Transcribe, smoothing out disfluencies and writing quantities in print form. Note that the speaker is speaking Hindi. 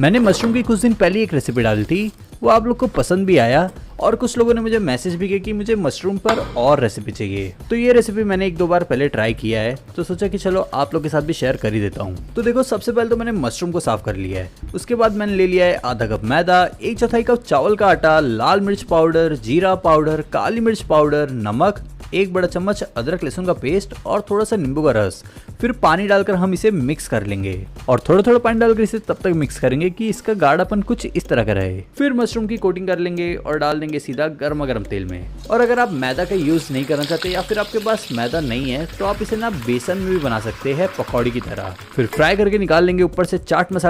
मैंने मशरूम की कुछ दिन पहले एक रेसिपी डाली थी, वो आप लोग को पसंद भी आया और कुछ लोगों ने मुझे मैसेज भी किया कि मुझे मशरूम पर और रेसिपी चाहिए। तो ये रेसिपी मैंने एक दो बार पहले ट्राई किया है, तो सोचा कि चलो आप लोग के साथ भी शेयर कर ही देता हूँ। तो देखो, सबसे पहले तो मैंने मशरूम को साफ कर लिया है। उसके बाद मैंने ले लिया है आधा कप मैदा, 1/4 कप चावल का आटा, लाल मिर्च पाउडर, जीरा पाउडर, काली मिर्च पाउडर, नमक, 1 बड़ा चम्मच अदरक लहसुन का पेस्ट और थोड़ा सा नींबू का रस। फिर पानी डालकर हम इसे मिक्स कर लेंगे और थोड़ा थोड़ा पानी डालकर इसे तब तक मिक्स करेंगे कि इसका गाढ़ापन कुछ इस तरह का रहे। फिर मशरूम की कोटिंग कर लेंगे और डाल देंगे सीधा गर्मा गर्म तेल में। और अगर आप मैदा का यूज नहीं करना चाहते या फिर आपके पास मैदा नहीं है तो आप इसे ना बेसन में भी बना सकते हैं, पकौड़ी की तरह। फिर फ्राई करके निकाल लेंगे। ऊपर से चाट मसाला